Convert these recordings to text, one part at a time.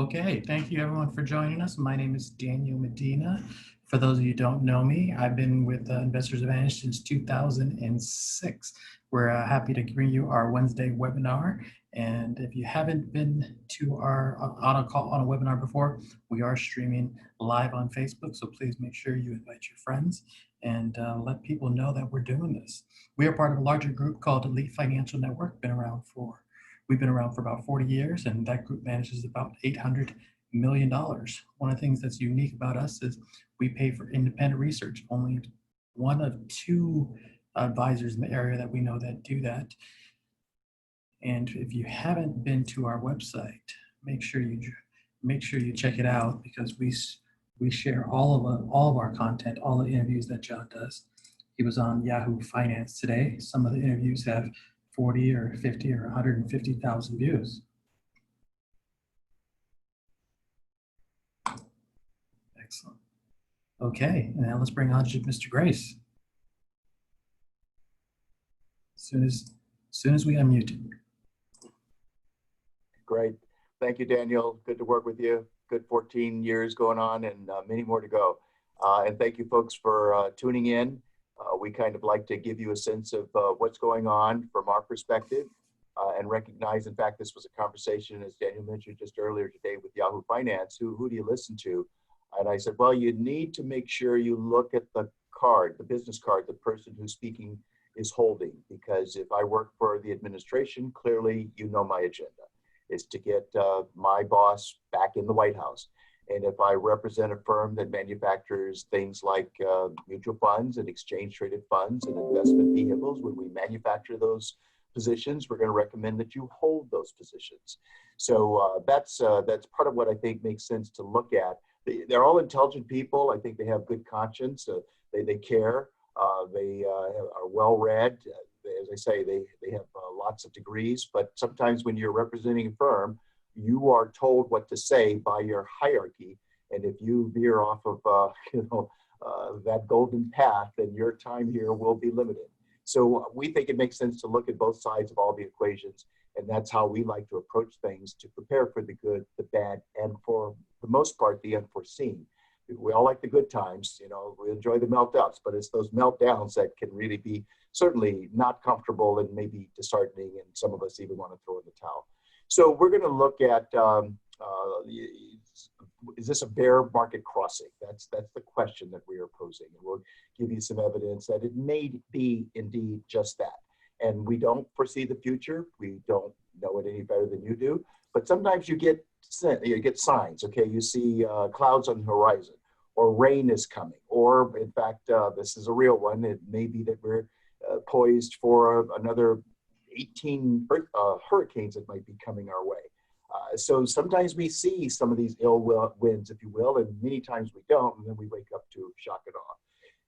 Okay, thank you everyone for joining us. My name is Daniel Medina. For those of you who don't know me, I've been with Investors Advantage since 2006. We're happy to bring you our Wednesday webinar. And if you haven't been to our on a webinar before, we are streaming live on Facebook. So please make sure you invite your friends and let people know that we're doing this. We are part of a larger group called Elite Financial Network. We've been around for about 40 years, and that group manages about $800 million. One of the things that's unique about us is we pay for independent research. Only one of two advisors in the area that we know that do that. And if you haven't been to our website, make sure you check it out, because we share all of our content, all the interviews that John does. He was on Yahoo Finance today. Some of the interviews have 40 or 50 or 150,000 views. Excellent. Okay, and now let's bring on Mr. Grace. As soon as we unmute you. Great. Thank you, Daniel. Good to work with you. Good 14 years going on, and many more to go. And thank you folks for tuning in. We kind of like to give you a sense of what's going on from our perspective, and recognize, in fact, this was a conversation, as Daniel mentioned just earlier today, with Yahoo Finance. Who do you listen to? And I said, well, you need to make sure you look at the card, the business card, the person who's speaking is holding. Because if I work for the administration, clearly you know my agenda is to get my boss back in the White House. And if I represent a firm that manufactures things like mutual funds and exchange traded funds and investment vehicles, when we manufacture those positions, we're going to recommend that you hold those positions. So that's part of what I think makes sense to look at. They're all intelligent people. I think they have good conscience. They care. They are well read. As I say, they have lots of degrees. But sometimes when you're representing a firm, you are told what to say by your hierarchy, and if you veer off of that golden path, then your time here will be limited. So we think it makes sense to look at both sides of all the equations, and that's how we like to approach things, to prepare for the good, the bad, and for the most part, the unforeseen. We all like the good times, we enjoy the meltdowns, but it's those meltdowns that can really be certainly not comfortable and maybe disheartening, and some of us even want to throw in the towel. So we're going to look at, is this a bear market crossing? That's the question that we are posing. And we'll give you some evidence that it may be indeed just that. And we don't foresee the future. We don't know it any better than you do. But sometimes you get signs, okay? You see clouds on the horizon, or rain is coming, or in fact, this is a real one. It may be that we're poised for another 18 hurricanes that might be coming our way. So sometimes we see some of these ill winds, if you will, and many times we don't, and then we wake up to shock and awe.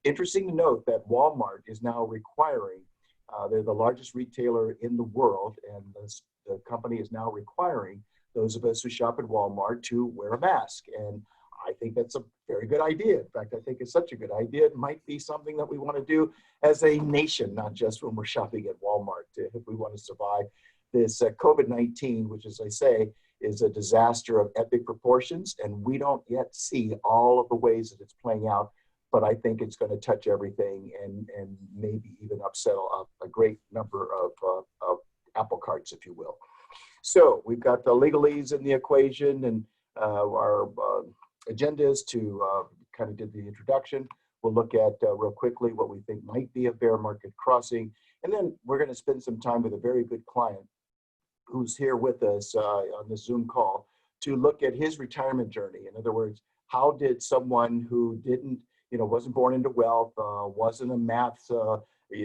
Interesting to note that Walmart is now requiring, they're the largest retailer in the world, and the company is now requiring those of us who shop at Walmart to wear a mask. And I think that's a very good idea. In fact, I think it's such a good idea. It might be something that we want to do as a nation, not just when we're shopping at Walmart, if we want to survive this COVID-19, which, as I say, is a disaster of epic proportions. And we don't yet see all of the ways that it's playing out, but I think it's going to touch everything and maybe even upset a great number of apple carts, if you will. So we've got the legalese in the equation, and our agenda is to kind of did the introduction. We'll look at real quickly what we think might be a bear market crossing. And then we're going to spend some time with a very good client who's here with us on the Zoom call to look at his retirement journey. In other words, how did someone who didn't, wasn't born into wealth, wasn't a math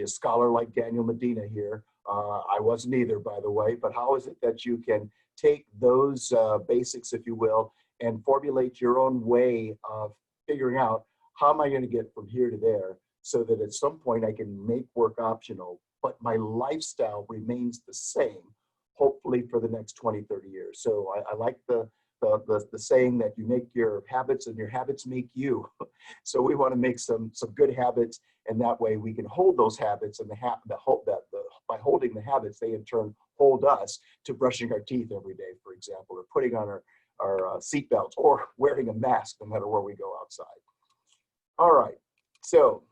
scholar like Daniel Medina here. I wasn't either, by the way, but how is it that you can take those basics, if you will, and formulate your own way of figuring out how am I going to get from here to there, so that at some point I can make work optional, but my lifestyle remains the same, hopefully for the next 20, 30 years. So I like the saying that you make your habits and your habits make you. So we want to make some good habits, and that way we can hold those habits, and by holding the habits, they in turn hold us to brushing our teeth every day, for example, or putting on our seatbelts or wearing a mask no matter where we go outside. All right, so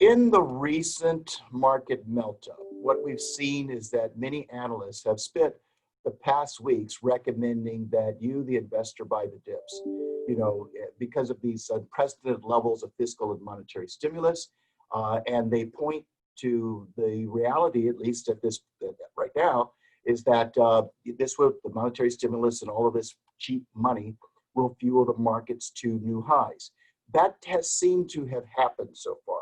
in the recent market meltdown, what we've seen is that many analysts have spent the past weeks recommending that you, the investor, buy the dips. You know, because of these unprecedented levels of fiscal and monetary stimulus, and they point to the reality, at least at this right now, is that the monetary stimulus and all of this cheap money will fuel the markets to new highs. That has seemed to have happened so far.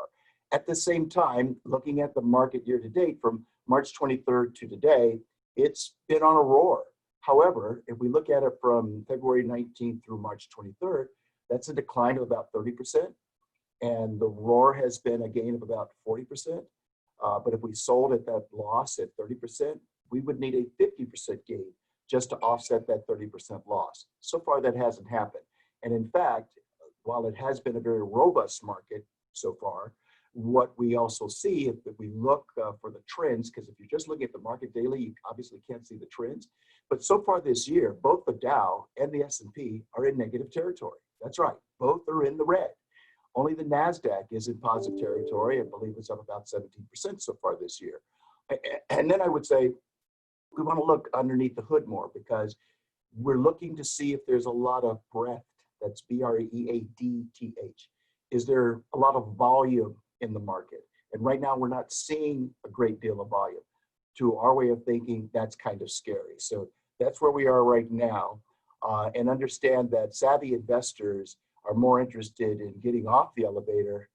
At the same time, looking at the market year to date from March 23rd to today, it's been on a roar. However, if we look at it from February 19th through March 23rd, that's a decline of about 30%. And the roar has been a gain of about 40%. But if we sold at that loss at 30%, we would need a 50% gain just to offset that 30% loss. So far, that hasn't happened. And in fact, while it has been a very robust market so far, what we also see, if we look for the trends, because if you're just looking at the market daily, you obviously can't see the trends. But so far this year, both the Dow and the S&P are in negative territory. That's right, both are in the red. Only the NASDAQ is in positive territory. I believe it's up about 17% so far this year. And then I would say, we want to look underneath the hood more because we're looking to see if there's a lot of breadth. That's B-R-E-A-D-T-H. Is there a lot of volume in the market? And right now we're not seeing a great deal of volume. To our way of thinking, that's kind of scary. So that's where we are right now. And understand that savvy investors are more interested in getting off the elevator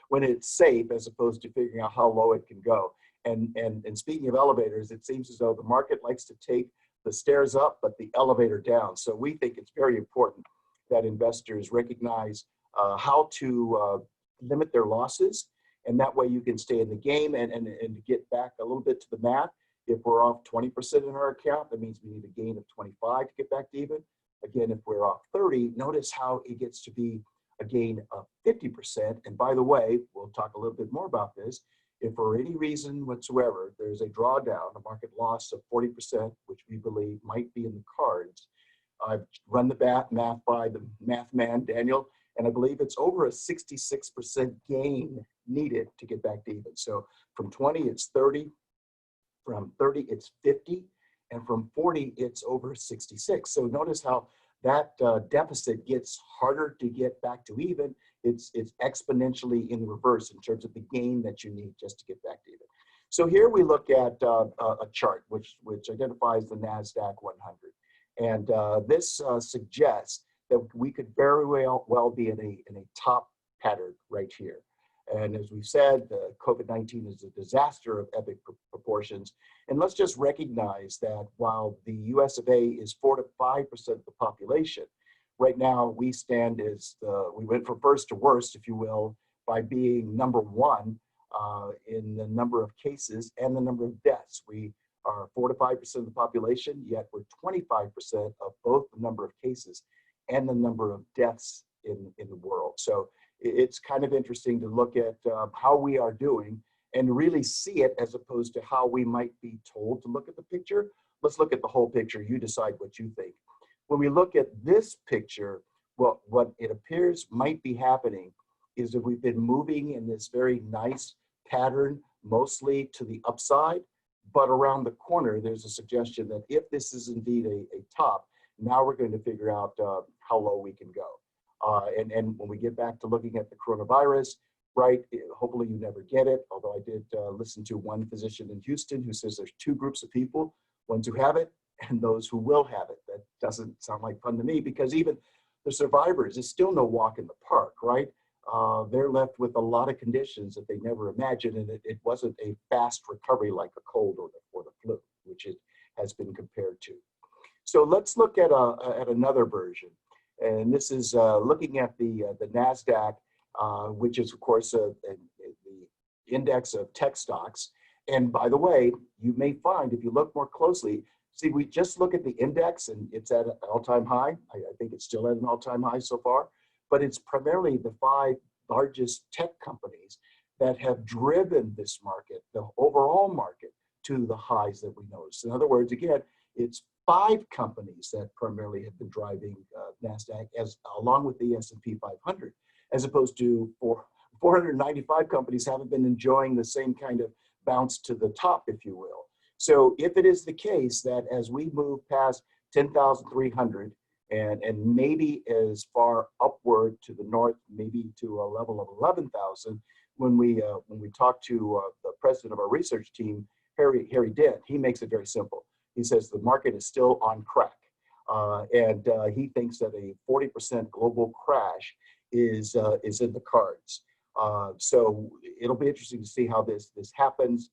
when it's safe as opposed to figuring out how low it can go. And speaking of elevators, it seems as though the market likes to take the stairs up, but the elevator down. So we think it's very important that investors recognize how to limit their losses. And that way you can stay in the game and to get back a little bit to the math. If we're off 20% in our account, that means we need a gain of 25 to get back to even. Again, if we're off 30, notice how it gets to be a gain of 50%. And by the way, we'll talk a little bit more about this. If for any reason whatsoever, there's a drawdown, a market loss of 40%, which we believe might be in the cards, I've run the math by the math man, Daniel, and I believe it's over a 66% gain needed to get back to even. So from 20, it's 30. From 30, it's 50. And from 40, it's over 66. So notice how that deficit gets harder to get back to even. It's exponentially in reverse in terms of the gain that you need just to get back to even. So here we look at a chart which identifies the NASDAQ 100. And this suggests that we could very well be in a top pattern right here. And as we've said, COVID-19 is a disaster of epic proportions. And let's just recognize that while the US of A is 4 to 5% of the population, right now we stand as, we went from first to worst, if you will, by being number one in the number of cases and the number of deaths. We are 4 to 5% of the population, yet we're 25% of both the number of cases and the number of deaths in the world. So it's kind of interesting to look at how we are doing and really see it as opposed to how we might be told to look at the picture. Let's look at the whole picture. You decide what you think. When we look at this picture, what it appears might be happening is that we've been moving in this very nice pattern, mostly to the upside, but around the corner, there's a suggestion that if this is indeed a top, now we're going to figure out how low we can go. And when we get back to looking at the coronavirus, right, hopefully you never get it, although I did listen to one physician in Houston who says there's two groups of people, ones who have it and those who will have it. That doesn't sound like fun to me because even the survivors, it's still no walk in the park, right? They're left with a lot of conditions that they never imagined, and it wasn't a fast recovery like a cold or the flu, which it has been compared to. So let's look at another version. And this is looking at the NASDAQ, which is, of course, the index of tech stocks. And by the way, you may find, if you look more closely, see, we just look at the index and it's at an all-time high. I think it's still at an all-time high so far. But it's primarily the 5 largest tech companies that have driven this market, the overall market, to the highs that we notice. In other words, again, It's five companies that primarily have been driving NASDAQ, along with the S&P 500, as opposed to 495 companies haven't been enjoying the same kind of bounce to the top, if you will. So if it is the case that as we move past 10,300 and maybe as far upward to the north, maybe to a level of 11,000, when we talk to the president of our research team, Harry Dent, he makes it very simple. He says the market is still on crack, and he thinks that a 40% global crash is in the cards. So it'll be interesting to see how this happens.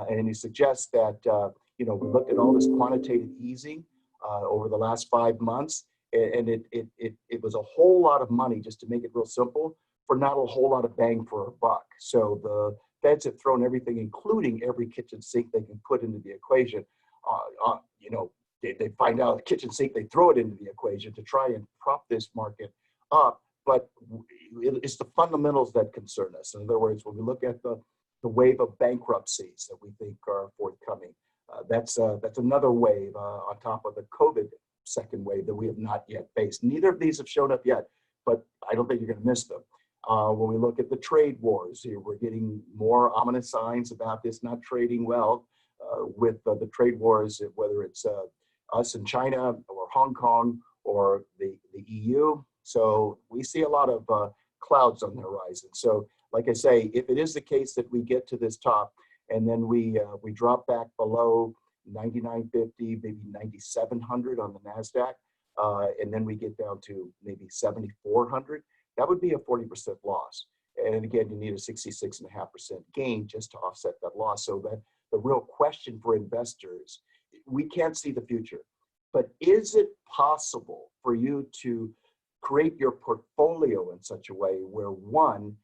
And he suggests that we looked at all this quantitative easing over the last 5 months, and it was a whole lot of money, just to make it real simple, for not a whole lot of bang for a buck. So the Feds have thrown everything, including every kitchen sink they can put into the equation. They find out the kitchen sink, they throw it into the equation to try and prop this market up. But it's the fundamentals that concern us. In other words, when we look at the wave of bankruptcies that we think are forthcoming, that's another wave on top of the COVID second wave that we have not yet faced. Neither of these have shown up yet, but I don't think you're going to miss them. When we look at the trade wars, we're getting more ominous signs about this not trading well with the trade wars, whether it's us and China or Hong Kong or the EU. So we see a lot of clouds on the horizon. So like I say, if it is the case that we get to this top and then we drop back below 9950, maybe 9700 on the NASDAQ, and then we get down to maybe 7400, that would be a 40% loss. And again, you need a 66.5% gain just to offset that loss. So that the real question for investors, we can't see the future, but is it possible for you to create your portfolio in such a way where, one,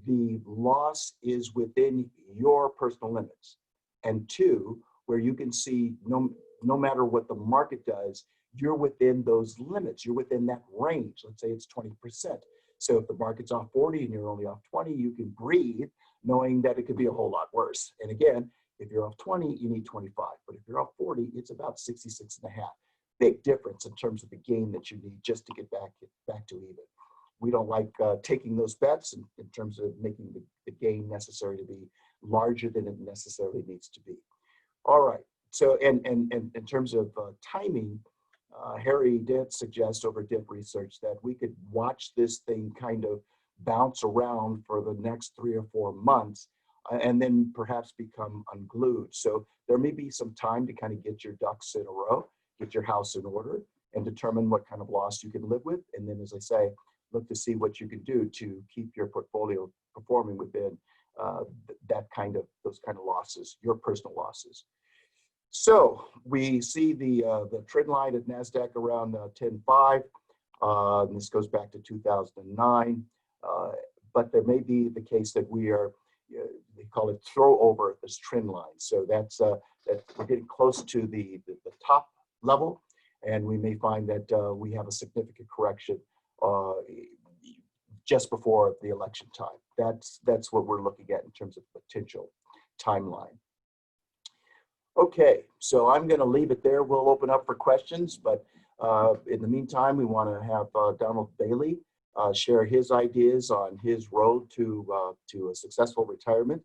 the loss is within your personal limits, and two, where you can see no matter what the market does, you're within those limits, you're within that range. Let's say it's 20%. So if the market's off 40 and you're only off 20, you can breathe knowing that it could be a whole lot worse. And again, if you're off 20, you need 25. But if you're off 40, it's about 66 and a half. Big difference in terms of the gain that you need just to get back to even. We don't like taking those bets in terms of making the gain necessary to be larger than it necessarily needs to be. All right. So, and in terms of timing, Harry Dent suggests over Dent Research that we could watch this thing kind of bounce around for the next 3 or 4 months and then perhaps become unglued. So there may be some time to kind of get your ducks in a row, get your house in order, and determine what kind of loss you can live with. And then, as I say, look to see what you can do to keep your portfolio performing within those kind of losses, your personal losses. So we see the trend line at NASDAQ around 10.5. This goes back to 2009. But there may be the case that we are, they call it throw over this trend line. So that's that we're getting close to the top level, and we may find that we have a significant correction just before the election time. That's what we're looking at in terms of potential timeline. Okay, so I'm going to leave it there. We'll open up for questions, but in the meantime, we want to have Donald Bailey share his ideas on his road to a successful retirement.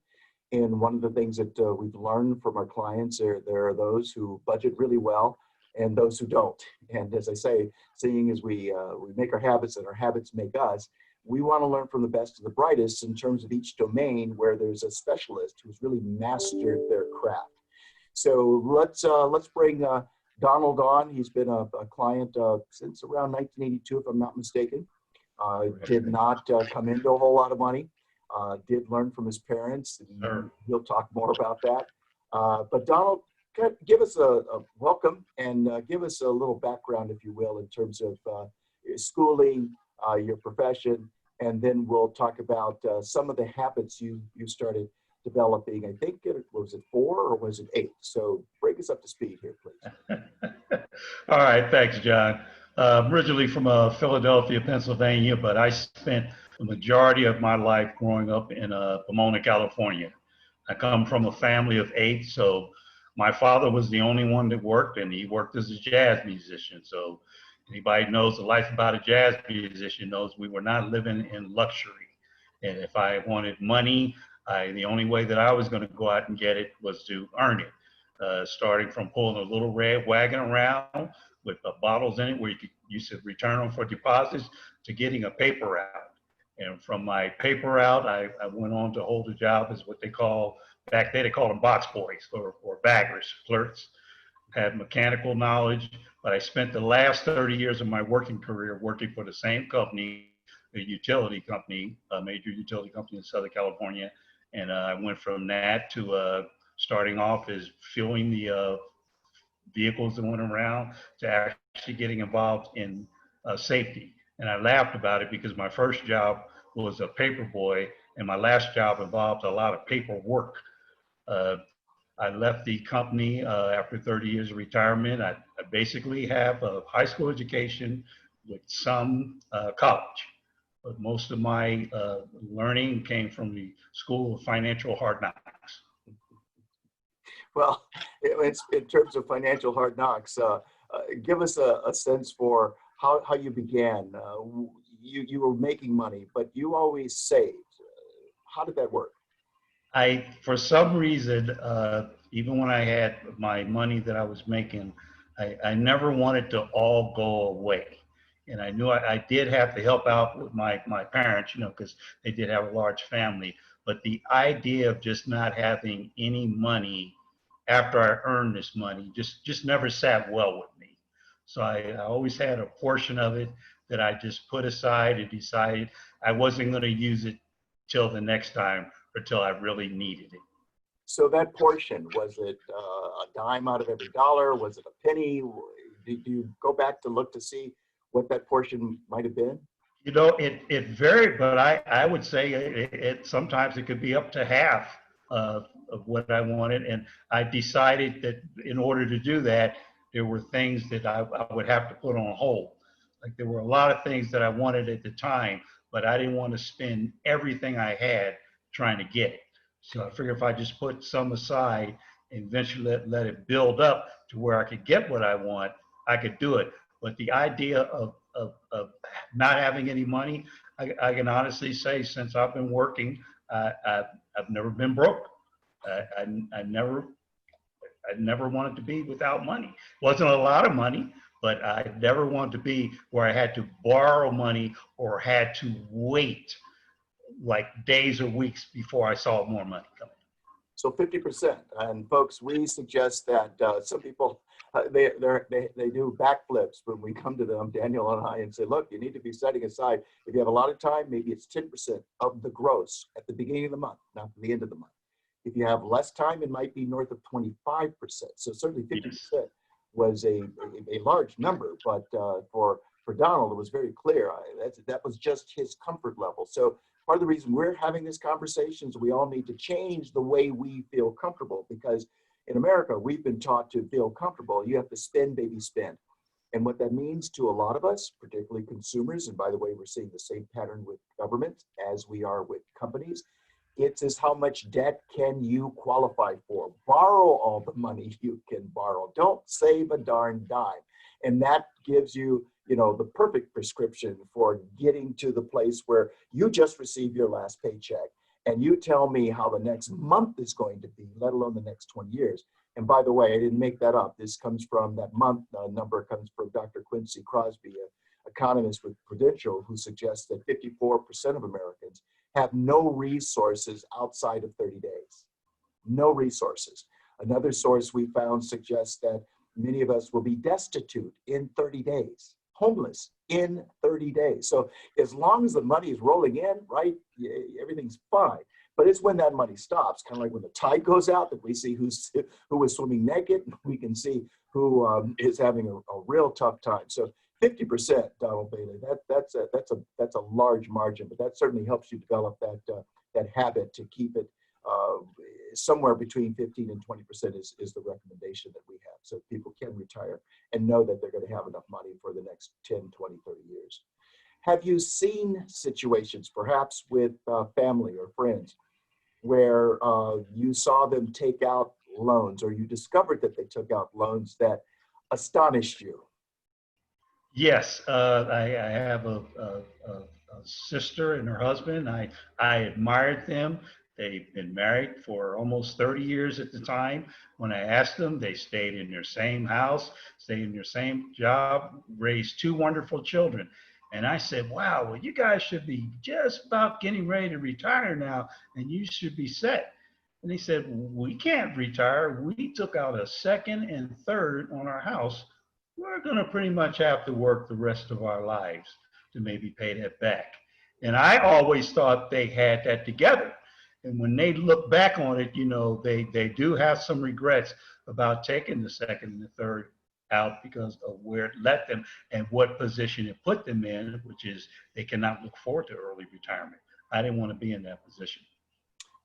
And one of the things that we've learned from our clients, there are those who budget really well and those who don't. And as I say, seeing as we make our habits and our habits make us, we want to learn from the best of the brightest in terms of each domain where there's a specialist who's really mastered their craft. So let's bring Donald on. He's been a client since around 1982, if I'm not mistaken. Did not come into a whole lot of money. Did learn from his parents, and he'll talk more about that. But Donald, give us a welcome and give us a little background, if you will, in terms of your schooling, your profession, and then we'll talk about some of the habits you started developing. I think was it 4 or was it 8? So break us up to speed here, please. All right, thanks, John. Originally from Philadelphia, Pennsylvania, but I spent the majority of my life growing up in Pomona, California. I come from a family of 8, so my father was the only one that worked, and he worked as a jazz musician. So anybody knows the life about a jazz musician knows we were not living in luxury. And if I wanted money, the only way that I was going to go out and get it was to earn it. Starting from pulling a little red wagon around with bottles in it where you should return them for deposits, to getting a paper route. And from my paper route, I went on to hold a job as what they call, back then they called them box boys or baggers, clerks. Had mechanical knowledge, but I spent the last 30 years of my working career working for the same company, a utility company, a major utility company in Southern California. And I went from that to starting off as fueling the vehicles that went around, to actually getting involved in safety. And I laughed about it because my first job was a paper boy, and my last job involved a lot of paperwork. I left the company after 30 years of retirement. I basically have a high school education with some college, but most of my learning came from the School of Financial Hard Knocks. Well, it's in terms of financial hard knocks. Give us a sense for how you began. You were making money, but you always saved. How did that work? For some reason, even when I had my money that I was making, I never wanted to all go away. And I knew I did have to help out with my parents, because they did have a large family. But the idea of just not having any money after I earned this money just never sat well with me. So I always had a portion of it that I just put aside and decided I wasn't going to use it till the next time or till I really needed it. So that portion, was it a dime out of every dollar? Was it a penny? Do you go back to look to see what that portion might have been? It varied, but I would say it sometimes it could be up to half of what I wanted. And I decided that in order to do that, there were things that I would have to put on hold. Like there were a lot of things that I wanted at the time, but I didn't want to spend everything I had trying to get it. So I figured if I just put some aside and eventually let it build up to where I could get what I want, I could do it. But the idea of not having any money, I can honestly say since I've been working, I've never been broke. I never wanted to be without money. Wasn't a lot of money, but I never wanted to be where I had to borrow money or had to wait like days or weeks before I saw more money coming. So 50%. And folks, we suggest that some people, they do backflips when we come to them, Daniel and I, and say, look, you need to be setting aside. If you have a lot of time, maybe it's 10% of the gross at the beginning of the month, not at the end of the month. If you have less time, it might be north of 25%. So certainly 50% was a large number, but for Donald, it was very clear. That was just his comfort level. So part of the reason we're having this conversation is we all need to change the way we feel comfortable, because in America, we've been taught to feel comfortable. You have to spend, baby, spend. And what that means to a lot of us, particularly consumers, and by the way, we're seeing the same pattern with government as we are with companies, it's how much debt can you qualify for? Borrow all the money you can borrow. Don't save a darn dime. And that gives you, the perfect prescription for getting to the place where you just received your last paycheck and you tell me how the next month is going to be, let alone the next 20 years. And by the way, I didn't make that up. This comes from that month number comes from Dr. Quincy Crosby, an economist with Prudential, who suggests that 54% of Americans have no resources outside of 30 days. No resources. Another source we found suggests that many of us will be destitute in 30 days, homeless in 30 days. So as long as the money is rolling in, right, everything's fine. But it's when that money stops, kind of like when the tide goes out, that we see who is swimming naked. We can see who is having a real tough time. So 50%, Donald Bailey, that's a large margin, but that certainly helps you develop that habit to keep it somewhere between 15 and 20% is the recommendation that we have, so people can retire and know that they're going to have enough money for the next 10, 20, 30 years. Have you seen situations, perhaps with family or friends, where you saw them take out loans, or you discovered that they took out loans that astonished you? Yes, I have a sister and her husband. I admired them. They've been married for almost 30 years at the time. When I asked them, they stayed in their same house, stayed in their same job, raised two wonderful children. And I said, wow, well, you guys should be just about getting ready to retire now, and you should be set. And he said, we can't retire. We took out a second and third on our house. We're going to pretty much have to work the rest of our lives to maybe pay that back. And I always thought they had that together. And when they look back on it, you know, they do have some regrets about taking the second and the third out because of where it led them and what position it put them in, which is they cannot look forward to early retirement. I didn't want to be in that position.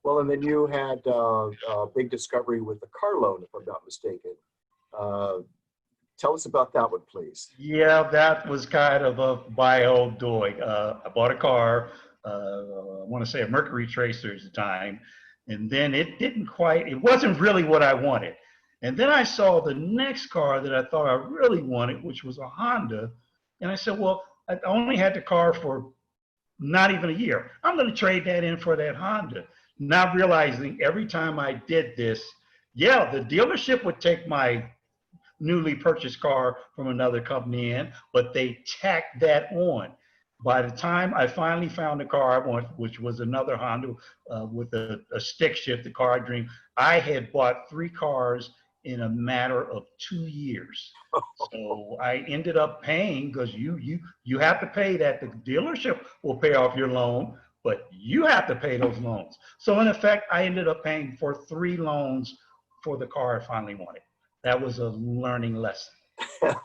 Well, and then you had a big discovery with the car loan, if I'm not mistaken. Tell us about that one, please. Yeah, that was kind of a my old doing. I bought a car, I want to say a Mercury Tracer at the time, and then it wasn't really what I wanted. And then I saw the next car that I thought I really wanted, which was a Honda. And I said, well, I only had the car for not even a year. I'm going to trade that in for that Honda. Not realizing every time I did this, yeah, the dealership would take my newly purchased car from another company in, but they tacked that on. By the time I finally found the car I wanted, which was another Honda with a stick shift, the car I dreamed, I had bought 3 cars in a matter of 2 years. So I ended up paying, because you have to pay that. The dealership will pay off your loan, but you have to pay those loans. So in effect, I ended up paying for 3 loans for the car I finally wanted. That was a learning lesson.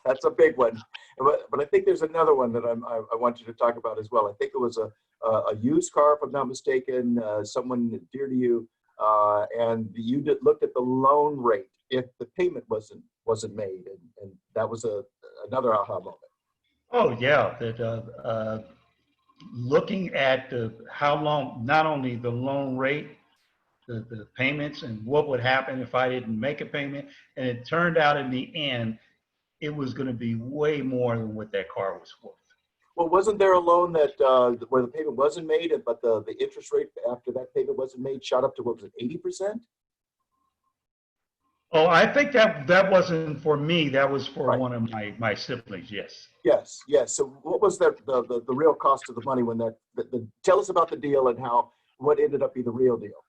That's a big one. But I think there's another one that I want you to talk about as well. I think it was a used car, if I'm not mistaken, someone dear to you, and you looked at the loan rate if the payment wasn't made, and that was another aha moment. Oh yeah, that looking at how long, not only the loan rate, the payments, and what would happen if I didn't make a payment, and it turned out in the end it was going to be way more than what that car was worth. Well, wasn't there a loan that where the payment wasn't made, but the interest rate after that payment wasn't made shot up to, what was it, 80%? Oh, I think that wasn't for me. That was for Right. one of my siblings. Yes. Yes, yes. So what was the real cost of the money when tell us about the deal and what ended up being the real deal?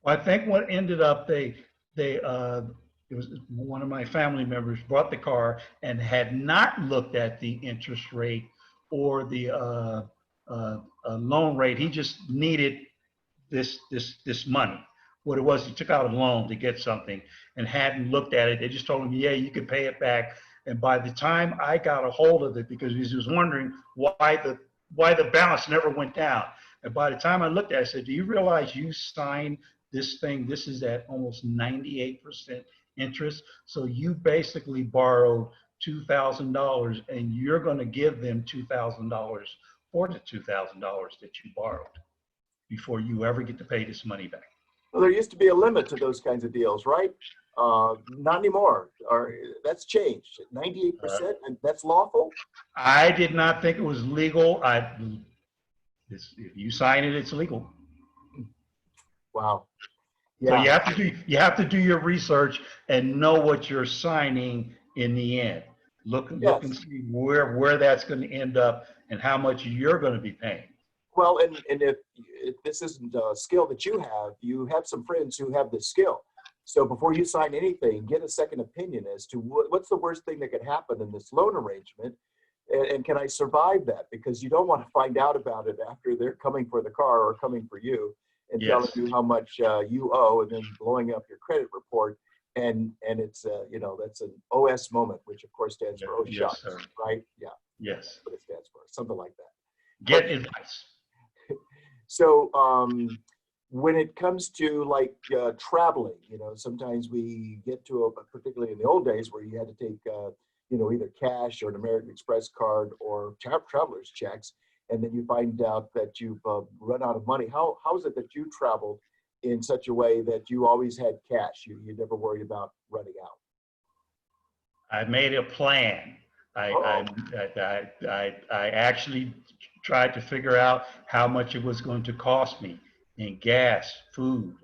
Well, I think what ended up, it was one of my family members bought the car and had not looked at the interest rate or the loan rate. He just needed this money. What it was, he took out a loan to get something and hadn't looked at it. They just told him, yeah, you can pay it back. And by the time I got a hold of it, because he was wondering why the balance never went down. And by the time I looked at it, I said, do you realize you signed this thing? This is at almost 98% interest. So you basically borrowed $2,000 and you're going to give them $2,000 for the $2,000 that you borrowed before you ever get to pay this money back. Well, there used to be a limit to those kinds of deals, right? Not anymore. That's changed. 98%, and that's lawful? I did not think it was legal. If you sign it, it's legal. Wow. So Yeah. you have to do your research and know what you're signing in the end. Look and see where that's going to end up and how much you're going to be paying. Well, and if this isn't a skill that you have some friends who have this skill. So before you sign anything, get a second opinion as to what's the worst thing that could happen in this loan arrangement, and can I survive that? Because you don't want to find out about it after they're coming for the car or coming for you and telling you how much you owe, and then blowing up your credit report. And it's that's an OS moment, which of course stands for oh shucks, right? Yeah. Yes. That's what it stands for, something like that. Get advice. So when it comes to like traveling, sometimes we get to particularly in the old days where you had to take, either cash or an American Express card or traveler's checks, and then you find out that you've run out of money. How is it that you traveled in such a way that you always had cash? You never worried about running out. I made a plan. I actually tried to figure out how much it was going to cost me in gas, food,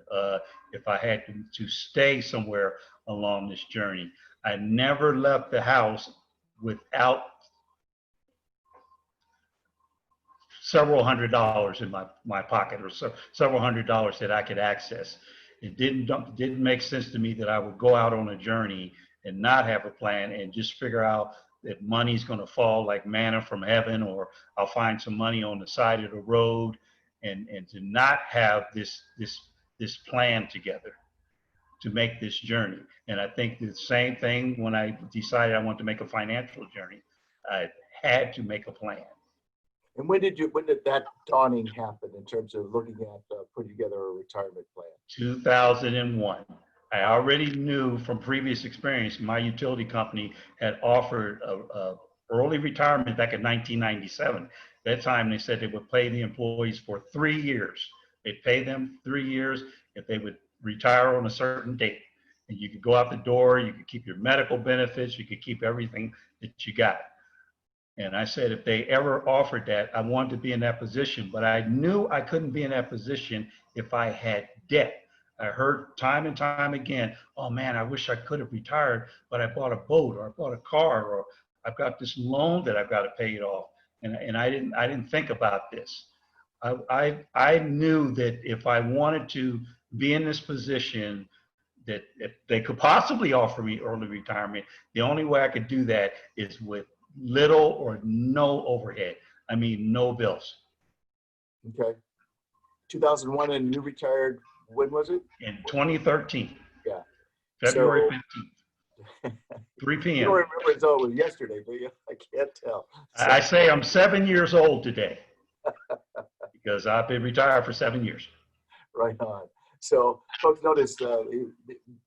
if I had to stay somewhere along this journey. I never left the house without several $100s in my pocket, or several $100s that I could access. It didn't make sense to me that I would go out on a journey and not have a plan and just figure out that money's going to fall like manna from heaven, or I'll find some money on the side of the road, and to not have this plan together to make this journey. And I think the same thing when I decided I wanted to make a financial journey. I had to make a plan. And when did that dawning happen in terms of looking at putting together a retirement plan? 2001. I already knew from previous experience, my utility company had offered a early retirement back in 1997. At that time, they said they would pay the employees for 3 years. They'd pay them 3 years if they would retire on a certain date. And you could go out the door, you could keep your medical benefits, you could keep everything that you got. And I said, if they ever offered that, I wanted to be in that position, but I knew I couldn't be in that position if I had debt. I heard time and time again, oh man, I wish I could have retired, but I bought a boat, or I bought a car, or I've got this loan that I've got to pay it off. And I didn't think about this. I knew that if I wanted to be in this position, that if they could possibly offer me early retirement, the only way I could do that is with little or no overhead. I mean, no bills. Okay. 2001, and you retired, when was it? In 2013. Yeah. February 15th. 3 p.m. You don't remember as though it was yesterday, do you? I can't tell. So, I say I'm 7 years old today because I've been retired for 7 years. Right on. So folks, notice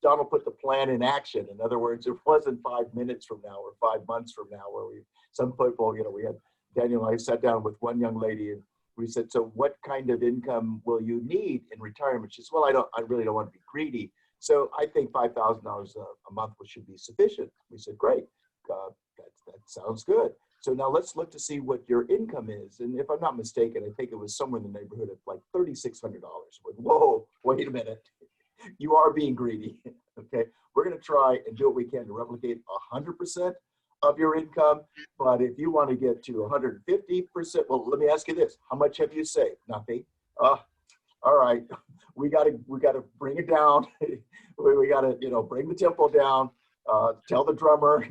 Donald put the plan in action. In other words, it wasn't 5 minutes from now or 5 months from now where some people, we had Daniel and I sat down with one young lady and we said, so what kind of income will you need in retirement? She said, well, I really don't want to be greedy. So I think $5,000 a month should be sufficient. We said, great, that sounds good. So now let's look to see what your income is. And if I'm not mistaken, I think it was somewhere in the neighborhood of like $3,600. Whoa, wait a minute. You are being greedy, okay? We're gonna try and do what we can to replicate 100% of your income. But if you want to get to 150%, well, let me ask you this. How much have you saved? Nothing. All right, we gotta bring it down. we gotta, bring the tempo down. Tell the drummer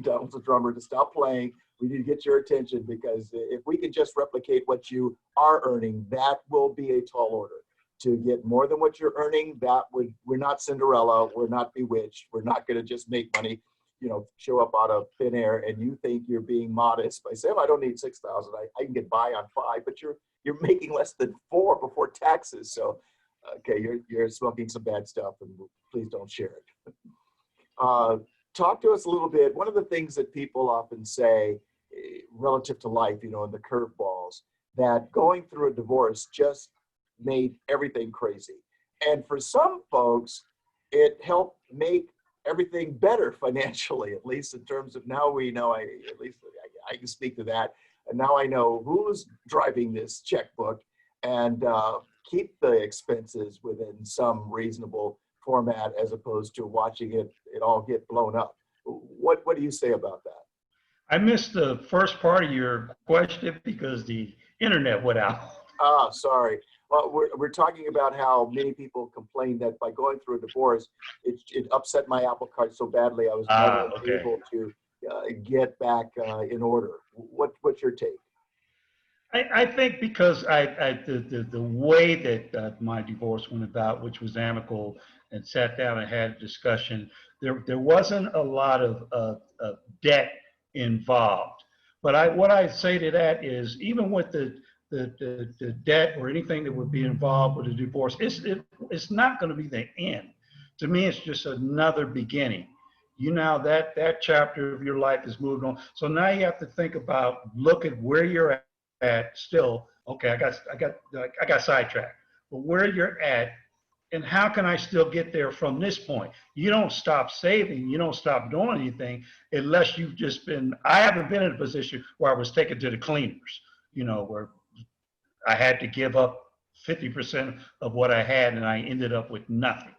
to stop playing. We need to get your attention, because if we can just replicate what you are earning, that will be a tall order. To get more than what you're earning, we're not Cinderella, we're not bewitched, we're not going to just make money, show up out of thin air, and you think you're being modest by saying, I don't need 6,000, I can get by on 5, but you're making less than 4 before taxes. So, okay, you're smoking some bad stuff, and please don't share it. Talk to us a little bit. One of the things that people often say relative to life, in the curveballs, that going through a divorce just made everything crazy. And for some folks, it helped make everything better financially, at least in terms of now we know, I can speak to that. And now I know who's driving this checkbook, and keep the expenses within some reasonable format, as opposed to watching it all get blown up. What do you say about that? I missed the first part of your question because the internet went out. Sorry. Well, we're talking about how many people complain that by going through a divorce, it upset my apple cart so badly I was never able to get back in order. What's your take? I think because the way that my divorce went about, which was amicable, and sat down and had a discussion, there wasn't a lot of debt involved. But what I say to that is, even with the debt or anything that would be involved with a divorce, it's not going to be the end. To me, it's just another beginning. That chapter of your life is moved on. So now you have to think about, look at where you're at still. Okay, I got sidetracked. But where you're at And how can I still get there from this point? You don't stop saving, you don't stop doing anything unless you've just been, I haven't been in a position where I was taken to the cleaners, where I had to give up 50% of what I had and I ended up with nothing.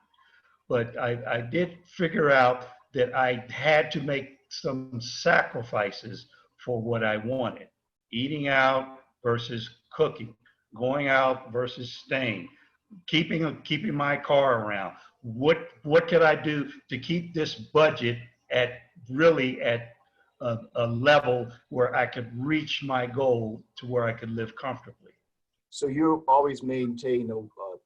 But I did figure out that I had to make some sacrifices for what I wanted. Eating out versus cooking, going out versus staying, keeping my car around. What could I do to keep this budget at really at a level where I could reach my goal to where I could live comfortably? So you always maintain,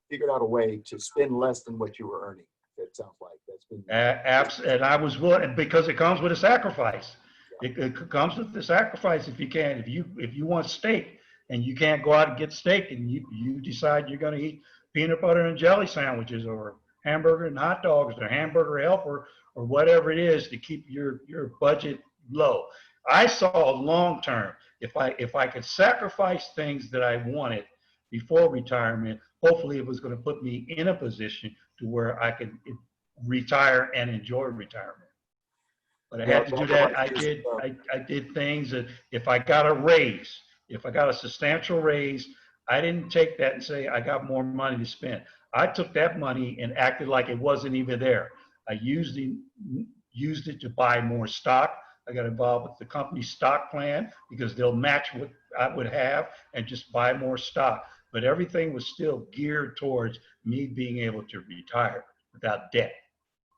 figured out a way to spend less than what you were earning. That sounds like that's been. And I was willing, because it comes with a sacrifice. Yeah. It comes with the sacrifice. If you want steak and you can't go out and get steak, and you decide you're going to eat peanut butter and jelly sandwiches or hamburger and hot dogs or hamburger helper or whatever it is to keep your budget low. I saw long term, if I could sacrifice things that I wanted before retirement, hopefully it was going to put me in a position to where I could retire and enjoy retirement. But I had to do that. I did things that if I got a raise, if I got a substantial raise, I didn't take that and say I got more money to spend. I took that money and acted like it wasn't even there. I used it to buy more stock. I got involved with the company stock plan because they'll match what I would have and just buy more stock. But everything was still geared towards me being able to retire without debt.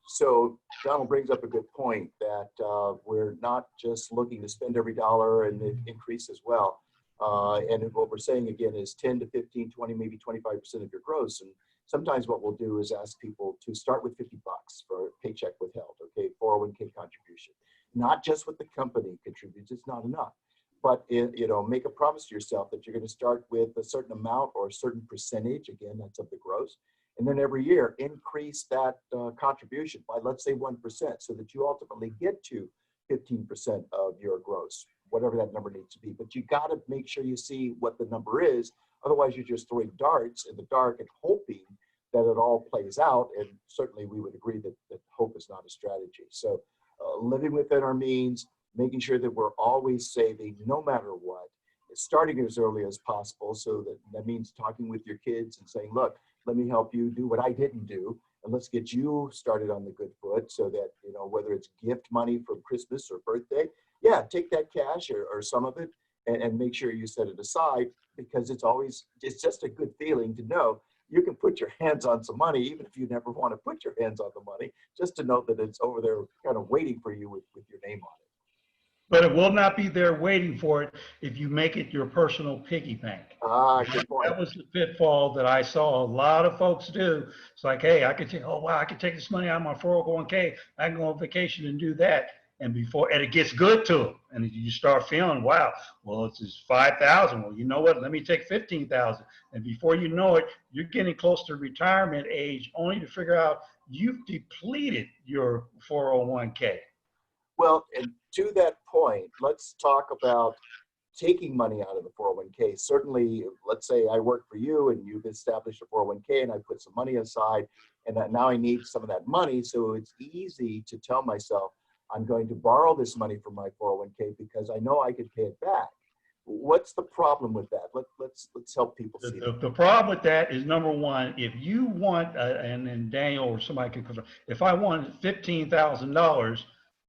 So Donald brings up a good point that we're not just looking to spend every dollar and it increase as well. And what we're saying again is 10 to 15, 20, maybe 25% of your gross. And sometimes what we'll do is ask people to start with $50 for a paycheck withheld, okay, 401k contribution. Not just what the company contributes, it's not enough. But make a promise to yourself that you're going to start with a certain amount or a certain percentage, again, that's of the gross. And then every year increase that contribution by, let's say, 1%, so that you ultimately get to 15% of your gross, whatever that number needs to be. But you got to make sure you see what the number is. Otherwise, you're just throwing darts in the dark and hoping that it all plays out. And certainly we would agree that hope is not a strategy. So living within our means, making sure that we're always saving no matter what, starting as early as possible. So that means talking with your kids and saying, look, let me help you do what I didn't do. And let's get you started on the good foot so that, whether it's gift money from Christmas or birthday, yeah, take that cash or some of it and make sure you set it aside, because it's just a good feeling to know you can put your hands on some money, even if you never want to put your hands on the money, just to know that it's over there kind of waiting for you with your name on it. But it will not be there waiting for it if you make it your personal piggy bank. Good point. That was the pitfall that I saw a lot of folks do. It's like, hey, I could take, I could take this money out of my 401k. I can go on vacation and do that. And it gets good to them. And you start feeling, wow, well, it's just 5,000. Well, you know what? Let me take 15,000. And before you know it, you're getting close to retirement age, only to figure out you've depleted your 401k. Well, and to that point, let's talk about taking money out of the 401k. Certainly, let's say I work for you and you've established a 401k and I put some money aside, and that now I need some of that money. So it's easy to tell myself I'm going to borrow this money from my 401k because I know I could pay it back. What's the problem with that? Let's help people see that. The problem with that is, number one, if you want, and Daniel or somebody can confirm, if I want $15,000,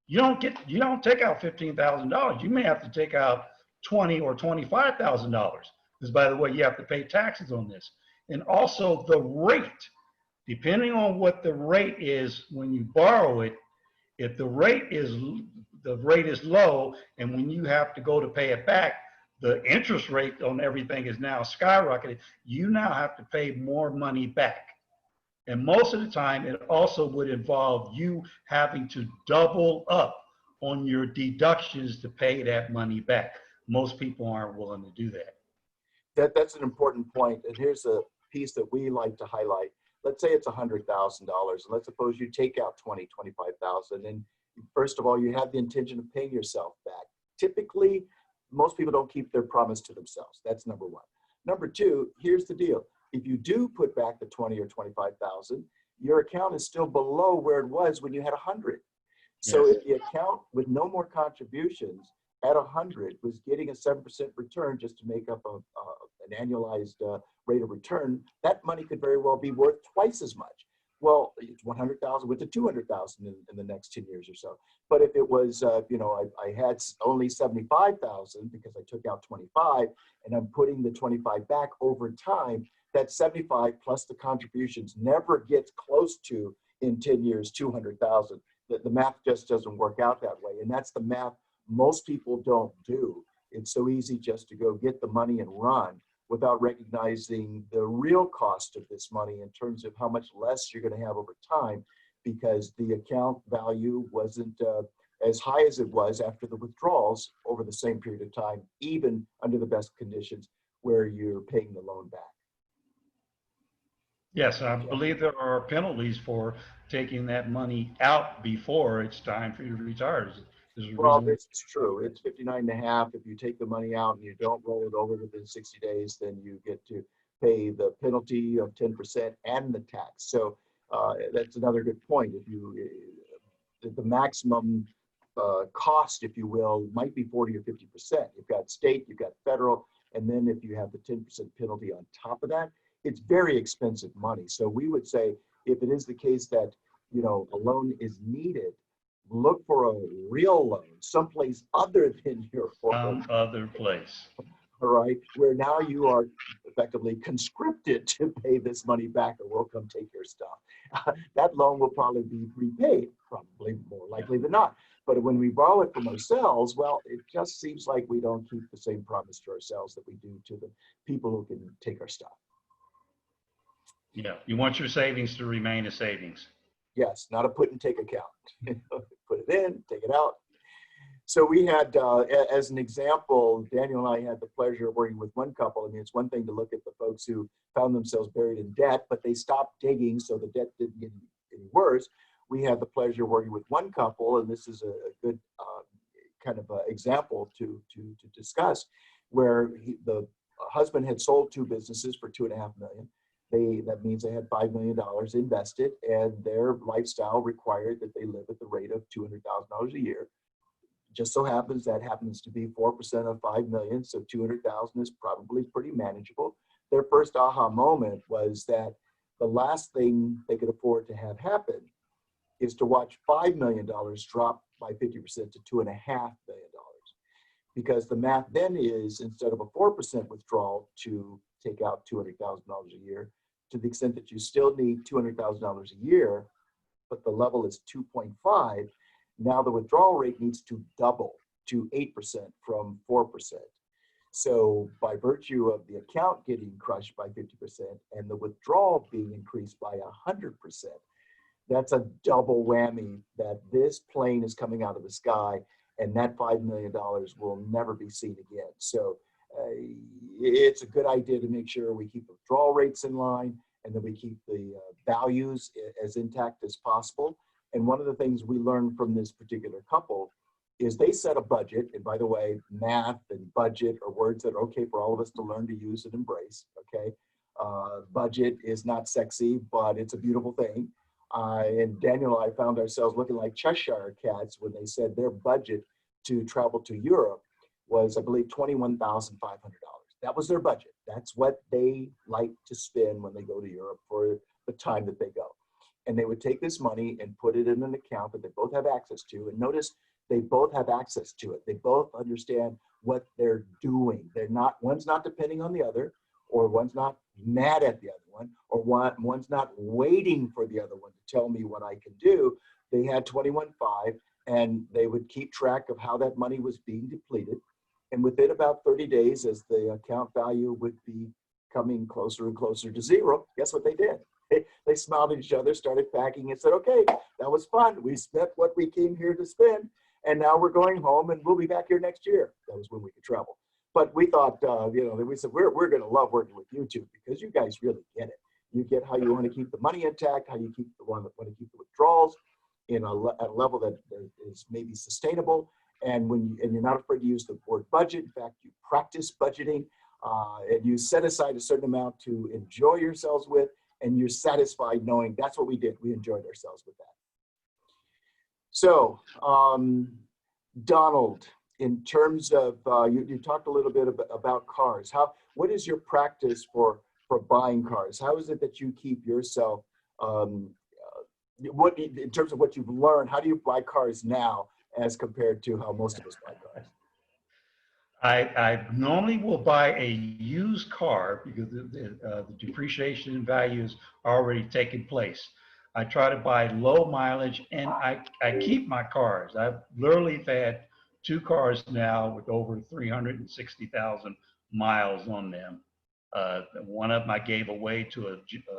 you don't take out $15,000. You may have to take out $20,000 or $25,000, because, by the way, you have to pay taxes on this. And also the rate, depending on what the rate is when you borrow it, if the rate is low, and when you have to go to pay it back, the interest rate on everything is now skyrocketed. You now have to pay more money back. And most of the time, it also would involve you having to double up on your deductions to pay that money back. Most people aren't willing to do that. That's an important point. And here's a piece that we like to highlight. Let's say it's $100,000. And let's suppose you take out $20,000, $25,000. And first of all, you have the intention of paying yourself back. Typically, most people don't keep their promise to themselves. That's number one. Number two, here's the deal. if you do put back the 20 or 25,000, your account is still below where it was when you had 100. So Yes. if the account with no more contributions at 100 was getting a 7% return just to make up an annualized rate of return, that money could very well be worth twice as much. Well, it's 100,000 with the 200,000 in the next 10 years or so. But if it was, I had only 75,000 because I took out 25 and I'm putting the 25 back over time, that 75 plus the contributions never gets close to in 10 years, 200,000. The math just doesn't work out that way. And that's the math most people don't do. It's so easy just to go get the money and run without recognizing the real cost of this money in terms of how much less you're going to have over time, because the account value wasn't as high as it was after the withdrawals over the same period of time, even under the best conditions where you're paying the loan back. Yes, I believe there are penalties for taking that money out before it's time for you to retire. Well, this is true. It's 59.5. If you take the money out and you don't roll it over within 60 days, then you get to pay the penalty of 10% and the tax. So that's another good point. If you, the maximum cost, if you will, might be 40 or 50%. You've got state, you've got federal, and then if you have the 10% penalty on top of that, it's very expensive money. So we would say, if it is the case that, a loan is needed, look for a real loan someplace other than your Some other place. All right, where now you are effectively conscripted to pay this money back or we'll come take your stuff. That loan will probably be repaid, probably more likely than not. But when we borrow it from ourselves, well, it just seems like we don't keep the same promise to ourselves that we do to the people who can take our stuff. Yeah, you want your savings to remain a savings. Yes, not a put and take account. Put it in, take it out. So we had, as an example, Daniel and I had the pleasure of working with one couple. I mean, it's one thing to look at the folks who found themselves buried in debt, but they stopped digging, so the debt didn't get any worse. We had the pleasure of working with one couple, and this is a good kind of example to discuss, where the husband had sold 2 businesses for $2.5 million. That means they had $5 million invested, and their lifestyle required that they live at the rate of $200,000 a year. Just so happens that happens to be 4% of 5 million, so 200,000 is probably pretty manageable. Their first aha moment was that the last thing they could afford to have happen is to watch $5 million drop by 50% to $2.5 million. Because the math then is, instead of a 4% withdrawal to take out $200,000 a year, to the extent that you still need $200,000 a year, but the level is 2.5, now the withdrawal rate needs to double to 8% from 4%. So by virtue of the account getting crushed by 50% and the withdrawal being increased by 100%, that's a double whammy that this plane is coming out of the sky, and that $5 million will never be seen again. So it's a good idea to make sure we keep the withdrawal rates in line and that we keep the values as intact as possible. And one of the things we learned from this particular couple is they set a budget. And by the way, math and budget are words that are okay for all of us to learn to use and embrace, okay? Budget is not sexy, but it's a beautiful thing. And Daniel and I found ourselves looking like Cheshire cats when they said their budget to travel to Europe was, I believe, $21,500. That was their budget. That's what they like to spend when they go to Europe for the time that they go. And they would take this money and put it in an account that they both have access to. And notice they both have access to it. They both understand what they're doing. They're not, one's not depending on the other, or one's not mad at the other one, or one's not waiting for the other one to tell me what I can do. They had 21.5, and they would keep track of how that money was being depleted. And within about 30 days, as the account value would be coming closer and closer to zero, guess what they did? They smiled at each other, started packing, and said, okay, that was fun. We spent what we came here to spend, and now we're going home, and we'll be back here next year. That was when we could travel. But we thought, we said, we're going to love working with you two because you guys really get it. You get how you want to keep the money intact, how you want to keep the withdrawals at a level that is maybe sustainable. And you're not afraid to use the word budget. In fact, you practice budgeting. and you set aside a certain amount to enjoy yourselves with, and you're satisfied knowing that's what we did. We enjoyed ourselves with that. So, Donald, in terms of, you talked a little bit about cars. What is your practice for buying cars? How is it that you keep yourself, in terms of what you've learned, how do you buy cars now as compared to how most of us buy cars? I normally will buy a used car because the depreciation in value has already taken place. I try to buy low mileage, and I keep my cars. I've literally had 2 cars now with over 360,000 miles on them. One of them I gave away to a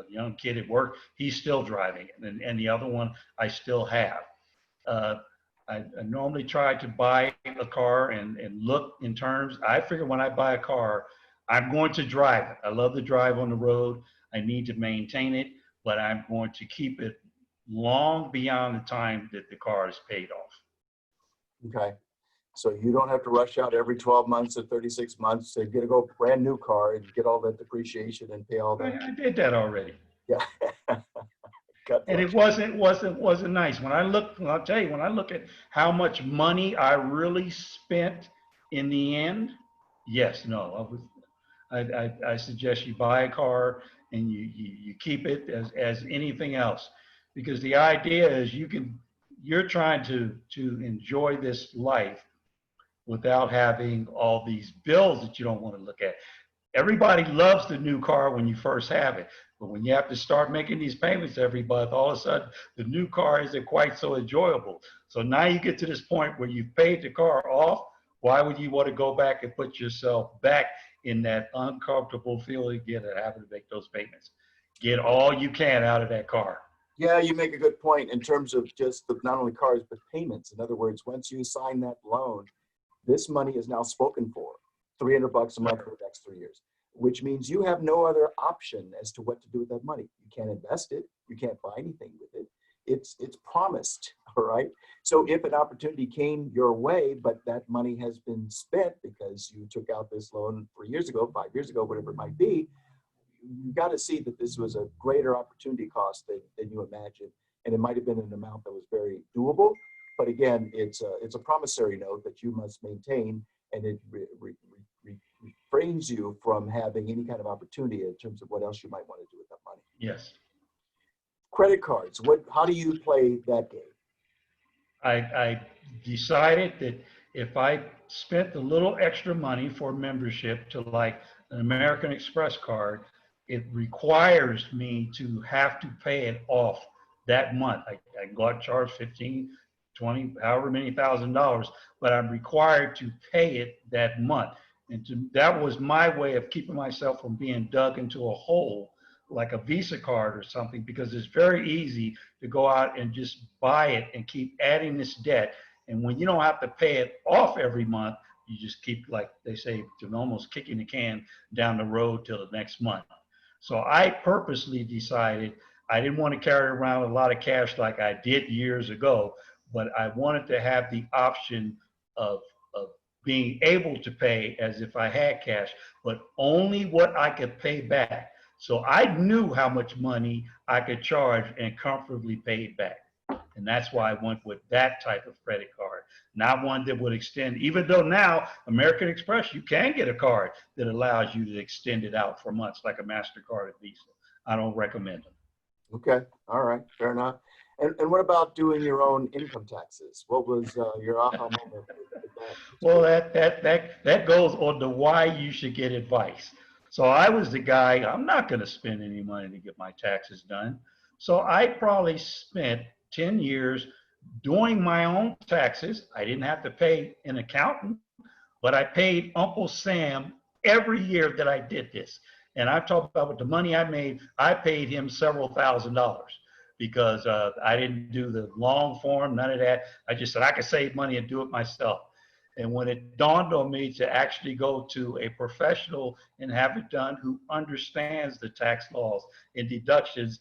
young kid at work. He's still driving it, and the other one I still have. I normally try to buy a car and look in terms. I figure when I buy a car, I'm going to drive it. I love to drive on the road. I need to maintain it, but I'm going to keep it long beyond the time that the car is paid off. Okay. So you don't have to rush out every 12 months or 36 months to get a brand new car and get all that depreciation and pay all that. I did that already. Yeah. And it wasn't nice. I'll tell you, when I look at how much money I really spent in the end, yes, no, I suggest you buy a car and you keep it as anything else, because the idea is you're trying to enjoy this life without having all these bills that you don't want to look at. Everybody loves the new car when you first have it, but when you have to start making these payments every month, all of a sudden the new car isn't quite so enjoyable. So now you get to this point where you've paid the car off. Why would you want to go back and put yourself back in that uncomfortable feeling again of having to make those payments? Get all you can out of that car. Yeah, you make a good point in terms of just not only cars, but payments. In other words, once you sign that loan, this money is now spoken for. $300 a month for the next 3 years, which means you have no other option as to what to do with that money. You can't invest it. You can't buy anything with it. It's promised, all right? So if an opportunity came your way, but that money has been spent because you took out this loan 3 years ago, 5 years ago, whatever it might be, you got to see that this was a greater opportunity cost than you imagined. And it might have been an amount that was very doable. But again, it's a promissory note that you must maintain, and it refrains you from having any kind of opportunity in terms of what else you might want to do with that money. Yes. Credit cards. How do you play that game? I decided that if I spent a little extra money for membership to like an American Express card, it requires me to have to pay it off that month. I got charged 15, 20, however many $1,000, but I'm required to pay it that month. And that was my way of keeping myself from being dug into a hole like a Visa card or something, because it's very easy to go out and just buy it and keep adding this debt. And when you don't have to pay it off every month, you just keep, like they say, almost kicking the can down the road till the next month. So I purposely decided I didn't want to carry around a lot of cash like I did years ago, but I wanted to have the option of being able to pay as if I had cash, but only what I could pay back. So I knew how much money I could charge and comfortably pay it back. And that's why I went with that type of credit card, not one that would extend, even though now American Express, you can get a card that allows you to extend it out for months like a MasterCard or Visa. I don't recommend them. Okay, all right, fair enough. And what about doing your own income taxes? What was your aha moment with that? Well, that goes on to why you should get advice. So I was the guy, I'm not going to spend any money to get my taxes done. So I probably spent 10 years doing my own taxes. I didn't have to pay an accountant, but I paid Uncle Sam every year that I did this. And I'm talking about with the money I made, I paid him several $1,000s because I didn't do the long form, none of that. I just said I could save money and do it myself. And when it dawned on me to actually go to a professional and have it done who understands the tax laws and deductions,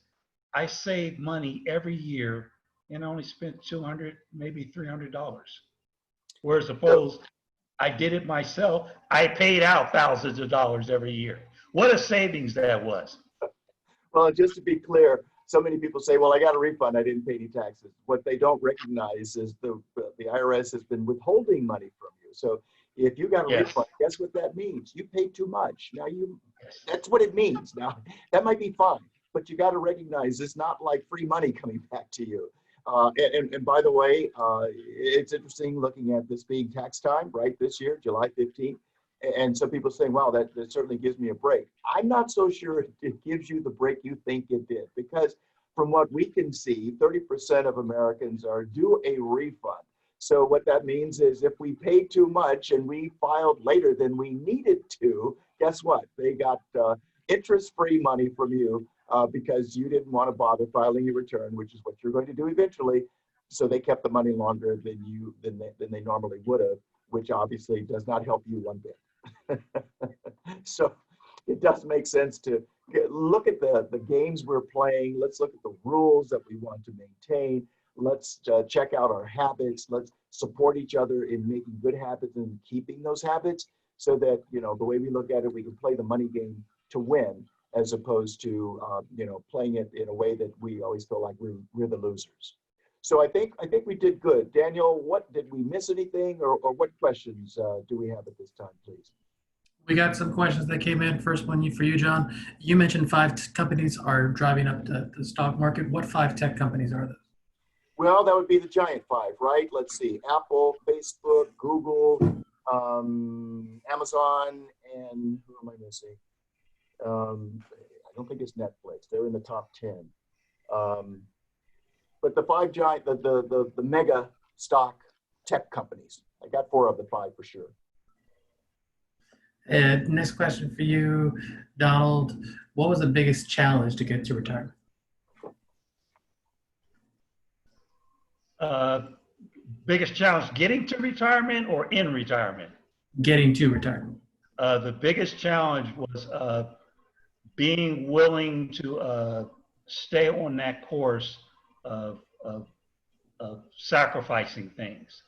I saved money every year and only spent $200, maybe $300. Whereas opposed I did it myself. I paid out thousands of dollars every year. What a savings that was. Well, just to be clear, so many people say, well, I got a refund, I didn't pay any taxes. What they don't recognize is the IRS has been withholding money from you. So if you got a Yes. refund, guess what that means? You paid too much. Now Yes. that's what it means. Now that might be fine, but you got to recognize it's not like free money coming back to you. And by the way, it's interesting looking at this being tax time, right? This year, July 15th. And some people saying, wow, that certainly gives me a break. I'm not so sure it gives you the break you think it did, because from what we can see, 30% of Americans are due a refund. So what that means is if we paid too much and we filed later than we needed to, guess what? They got interest-free money from you because you didn't want to bother filing your return, which is what you're going to do eventually. So they kept the money longer than they normally would have, which obviously does not help you one bit. So it does make sense to look at the games we're playing. Let's look at the rules that we want to maintain. Let's check out our habits. Let's support each other in making good habits and keeping those habits, so that, you know, the way we look at it, we can play the money game to win, as opposed to playing it in a way that we always feel like we're the losers. So I think we did good. Daniel, what did we miss anything, or what questions do we have at this time, please? We got some questions that came in. First one for you, John. You mentioned companies are driving up the stock market. What 5 tech companies are those? Well, that would be the giant 5, right? Let's see: Apple, Facebook, Google, Amazon, and who am I missing? I don't think it's Netflix. They're in the top 10. But the 5 giant, the mega stock tech companies. I got 4 of the 5 for sure. And next question for you, Donald. What was the biggest challenge to get to retirement? Biggest challenge getting to retirement or in retirement? Getting to retirement. The biggest challenge was being willing to stay on that course of sacrificing things,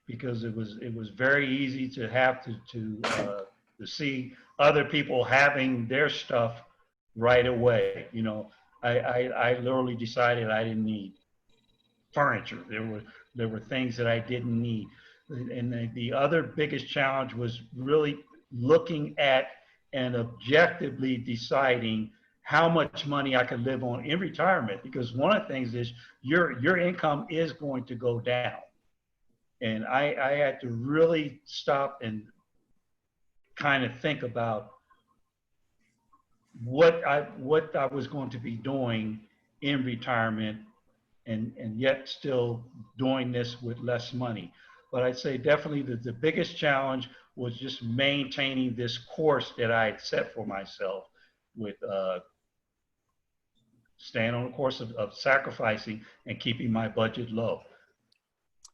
because it was very easy to have to see other people having their stuff right away. You know, I literally decided I didn't need furniture. There were things that I didn't need. And the other biggest challenge was really looking at and objectively deciding how much money I could live on in retirement, because one of the things is your income is going to go down. And I had to really stop and kind of think about what I was going to be doing in retirement, and yet still doing this with less money. But I'd say definitely that the biggest challenge was just maintaining this course that I had set for myself, with staying on the course of sacrificing and keeping my budget low.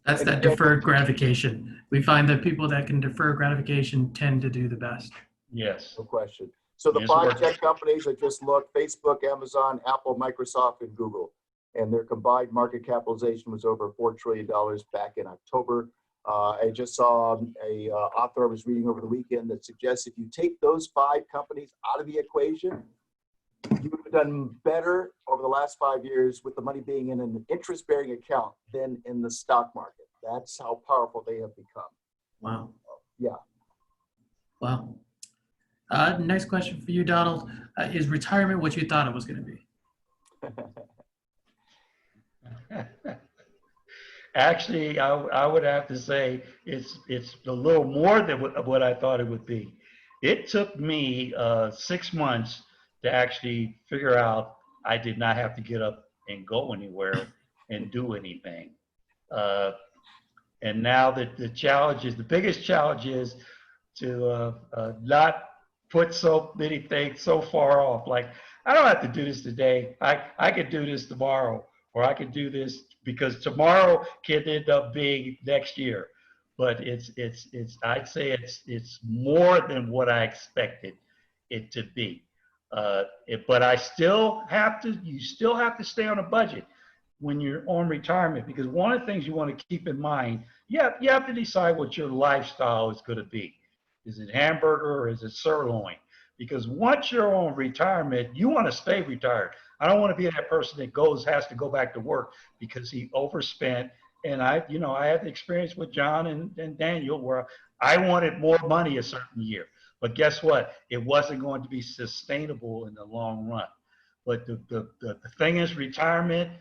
That's that deferred gratification. We find that people that can defer gratification tend to do the best. Yes. No question. So the 5 tech companies that just looked: Facebook, Amazon, Apple, Microsoft, and Google. And their combined market capitalization was over $4 trillion back in October. I just saw a author I was reading over the weekend that suggests if you take those 5 companies out of the equation, you would have done better over the last 5 years with the money being in an interest-bearing account than in the stock market. That's how powerful they have become. Wow. Yeah. Wow. Next question for you, Donald. Is retirement what you thought it was going to be? Actually, I would have to say it's a little more than what I thought it would be. It took me 6 months to actually figure out I did not have to get up and go anywhere and do anything. And now that the biggest challenge is to not put so many things so far off. Like, I don't have to do this today. I could do this tomorrow, or I could do this because tomorrow can end up being next year. But I'd say it's more than what I expected it to be. But you still have to stay on a budget. when you're on retirement, because one of the things you want to keep in mind, you have to decide what your lifestyle is going to be. Is it hamburger or is it sirloin? Because once you're on retirement, you want to stay retired. I don't want to be that person that has to go back to work because he overspent. And I had the experience with John and Daniel where I wanted more money a certain year. But guess what? It wasn't going to be sustainable in the long run. But the thing is, retirement,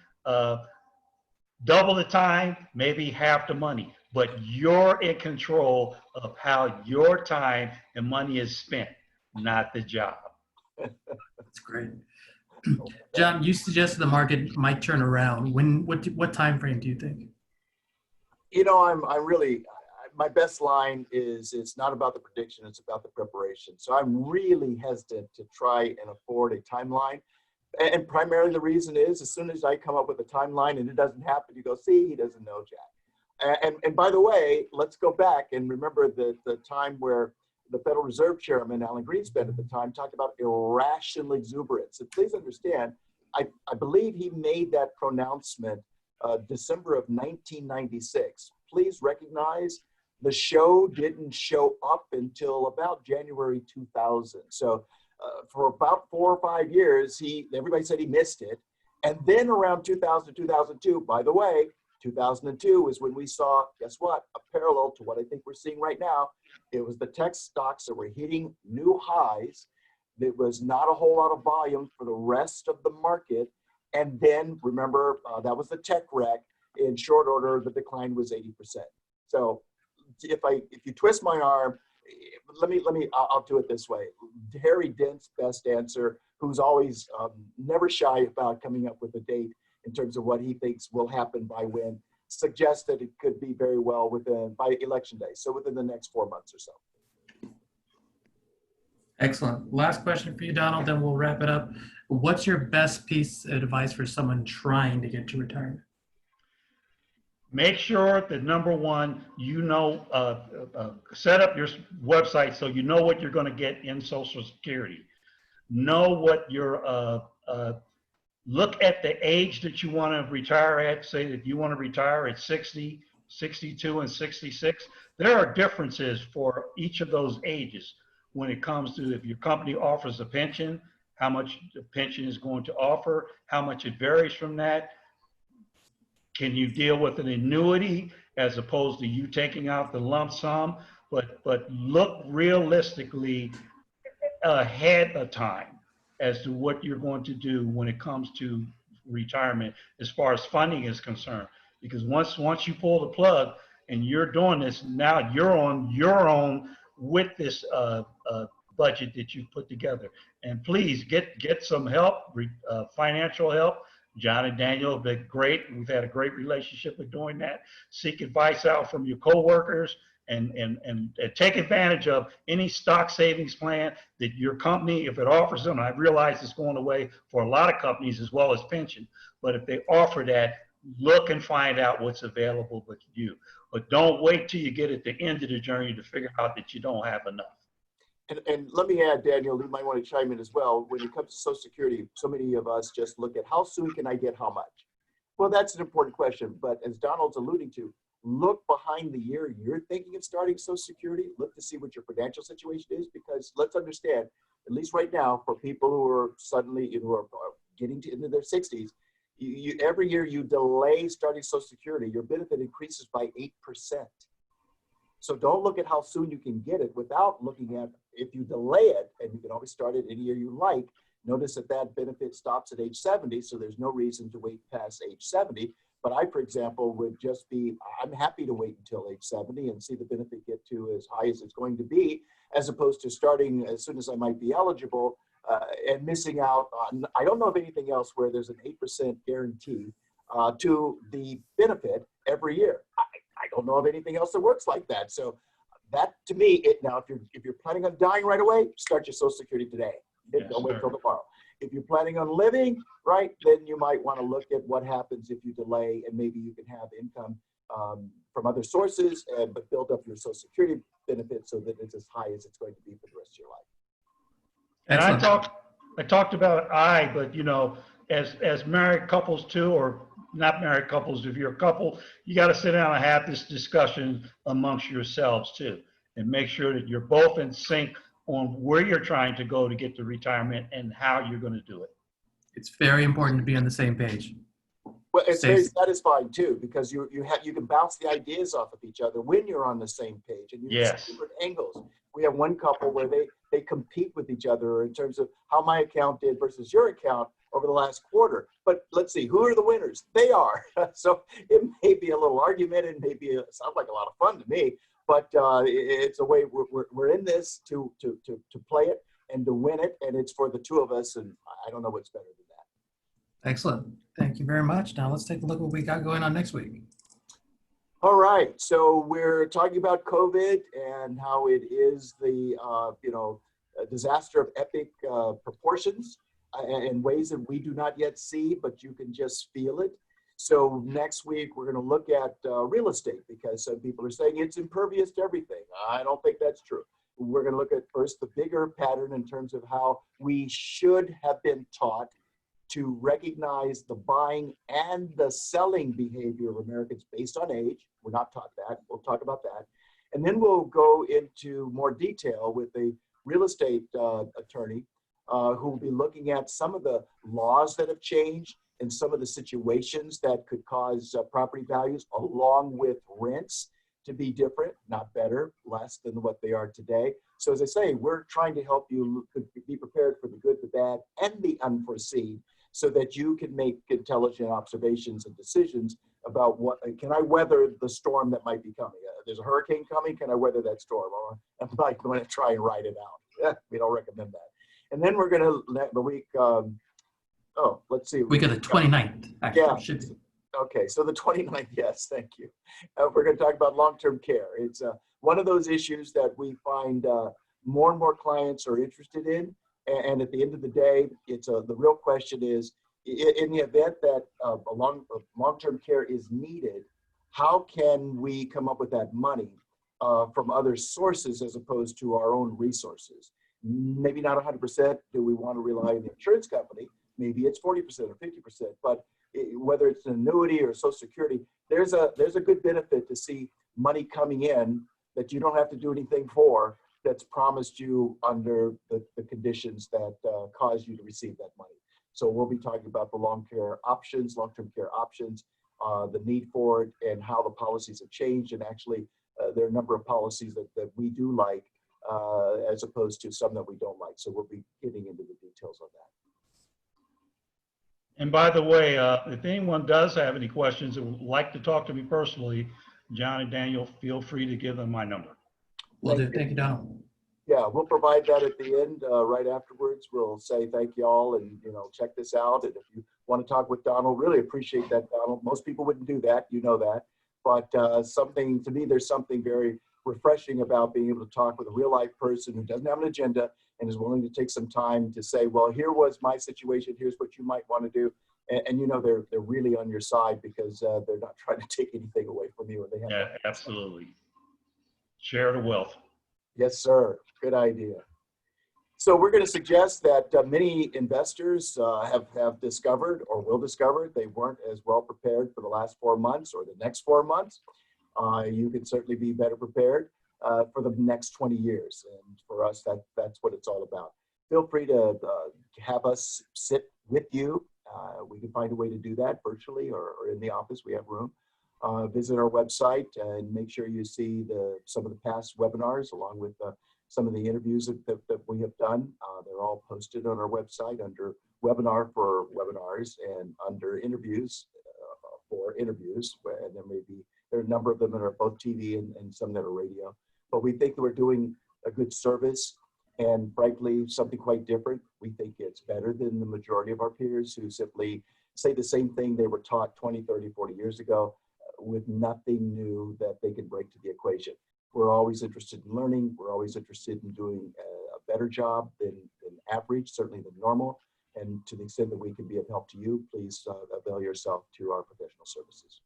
double the time, maybe half the money. But you're in control of how your time and money is spent, not the job. That's great. John, you suggested the market might turn around. What time frame do you think? I'm really, my best line is, it's not about the prediction, it's about the preparation. So I'm really hesitant to try and afford a timeline. And primarily the reason is, as soon as I come up with a timeline and it doesn't happen, you go, see, he doesn't know, Jack. And by the way, let's go back and remember the time where the Federal Reserve Chairman, Alan Greenspan at the time, talked about irrational exuberance. And please understand, I believe he made that pronouncement December of 1996. Please recognize the show didn't show up until about January 2000. So for about 4 or 5 years, everybody said he missed it. And then around 2000, 2002, by the way, 2002 is when we saw, guess what, a parallel to what I think we're seeing right now. It was the tech stocks that were hitting new highs. There was not a whole lot of volume for the rest of the market. And then remember, that was the tech wreck. In short order, the decline was 80%. So if you twist my arm, I'll do it this way. Harry Dent's best answer, who's always never shy about coming up with a date in terms of what he thinks will happen by when, suggests that it could be very well by election day. So within the next 4 months or so. Excellent. Last question for you, Donald, then we'll wrap it up. What's your best piece of advice for someone trying to get to retirement? Make sure that number one, set up your website so you know what you're going to get in Social Security. Know what look at the age that you want to retire at. Say that you want to retire at 60, 62, and 66. There are differences for each of those ages when it comes to if your company offers a pension, how much the pension is going to offer, how much it varies from that. Can you deal with an annuity as opposed to you taking out the lump sum? But look realistically ahead of time as to what you're going to do when it comes to retirement as far as funding is concerned. Because once you pull the plug and you're doing this, now you're on your own with this budget that you put together. And please get some help, financial help. John and Daniel have been great. We've had a great relationship with doing that. Seek advice out from your coworkers and take advantage of any stock savings plan that your company, if it offers them. I realize it's going away for a lot of companies as well as pension, but if they offer that, look and find out what's available with you. But don't wait till you get at the end of the journey to figure out that you don't have enough. And let me add, Daniel, you might want to chime in as well. When it comes to Social Security, so many of us just look at how soon can I get how much? Well, that's an important question. But as Donald's alluding to, look behind the year you're thinking of starting Social Security. Look to see what your financial situation is, because let's understand, at least right now, for people who are suddenly who are getting into their 60s, every year you delay starting Social Security, your benefit increases by 8%. So don't look at how soon you can get it without looking at if you delay it, and you can always start it any year you like. Notice that benefit stops at age 70, so there's no reason to wait past age 70. But I, for example, would just I'm happy to wait until age 70 and see the benefit get to as high as it's going to be, as opposed to starting as soon as I might be eligible and missing out on, I don't know of anything else where there's an 8% guarantee to the benefit every year. I don't know of anything else that works like that. So that, to me, now if you're planning on dying right away, start your Social Security today. Yes, don't wait till tomorrow. If you're planning on living, right, then you might want to look at what happens if you delay, and maybe you can have income from other sources, but build up your Social Security benefit so that it's as high as it's going to be for the rest of your life. And I talked about but as married couples too, or not married couples, if you're a couple, you got to sit down and have this discussion amongst yourselves too, and make sure that you're both in sync on where you're trying to go to get to retirement and how you're going to do it. It's very important to be on the same page. Well, it's Stay- very satisfying too, because you can bounce the ideas off of each other when you're on the same page, and you Yes. see different angles. We have one couple where they compete with each other in terms of how my account did versus your account over the last quarter. But let's see, who are the winners? They are. So it may be a little argument, and maybe it sounds like a lot of fun to me, but it's a way we're in this to play it and to win it, and it's for the two of us, and I don't know what's better than that. Excellent. Thank you very much. Now let's take a look at what we got going on next week. All right, so we're talking about COVID and how it is the a disaster of epic proportions in ways that we do not yet see, but you can just feel it. So next week we're going to look at real estate, because some people are saying it's impervious to everything. I don't think that's true. We're going to look at first the bigger pattern in terms of how we should have been taught to recognize the buying and the selling behavior of Americans based on age. We're not taught that. We'll talk about that. And then we'll go into more detail with a real estate attorney who will be looking at some of the laws that have changed and some of the situations that could cause property values along with rents to be different, not better, less than what they are today. So as I say, we're trying to help you be prepared for the good, the bad, and the unforeseen, so that you can make intelligent observations and decisions about what, can I weather the storm that might be coming? There's a hurricane coming, can I weather that storm? Or am I going to try and ride it out? We don't recommend that. And then we're going to let the week, let's see. Week of the 29th, actually. Yeah. Should be. Okay, so the 29th, yes, thank you. We're going to talk about long-term care. It's one of those issues that we find more and more clients are interested in. And at the end of the day, it's the real question is, in the event that long-term care is needed, how can we come up with that money from other sources as opposed to our own resources? Maybe not 100%. Do we want to rely on the insurance company? Maybe it's 40% or 50%. But whether it's an annuity or Social Security, there's a good benefit to see money coming in that you don't have to do anything for, that's promised you under the conditions that cause you to receive that money. So we'll be talking about the long-term care options, the need for it, and how the policies have changed. And actually, there are a number of policies that we do like, as opposed to some that we don't like. So we'll be getting into the details on that. And by the way, if anyone does have any questions and would like to talk to me personally, John and Daniel, feel free to give them my number. Will do. Thank you, Donald. Yeah, we'll provide that at the end, right afterwards. We'll say thank you all, and check this out. And if you want to talk with Donald, really appreciate that, Donald. Most people wouldn't do that, you know that. But to me, there's something very refreshing about being able to talk with a real life person who doesn't have an agenda and is willing to take some time to say, well, here was my situation. Here's what you might want to do. And they're really on your side, because they're not trying to take anything away from you. And they have Absolutely. Share the wealth. Yes, sir. Good idea. So we're going to suggest that many investors have discovered or will discover they weren't as well prepared for the last 4 months or the next 4 months. You can certainly be better prepared for the next 20 years. And for us, that's what it's all about. Feel free to have us sit with you. We can find a way to do that virtually or in the office. We have room. Visit our website and make sure you see some of the past webinars along with some of the interviews that we have done. They're all posted on our website under webinar for webinars and under interviews for interviews. And there are a number of them that are both TV and some that are radio. But we think that we're doing a good service, and frankly, something quite different. We think it's better than the majority of our peers who simply say the same thing they were taught 20, 30, 40 years ago, with nothing new that they can bring to the equation. We're always interested in learning. We're always interested in doing a better job than average, certainly than normal. And to the extent that we can be of help to you, please avail yourself to our professional services.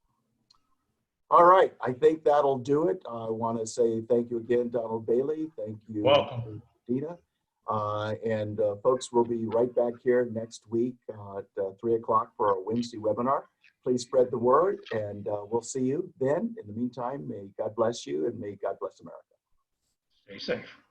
All right, I think that'll do it. I want to say thank you again, Donald Bailey. Thank you, Welcome. Dina. And folks, we'll be right back here next week at 3 o'clock for our Wednesday webinar. please spread the word, and we'll see you then. In the meantime, may God bless you, and may God bless America. Stay safe.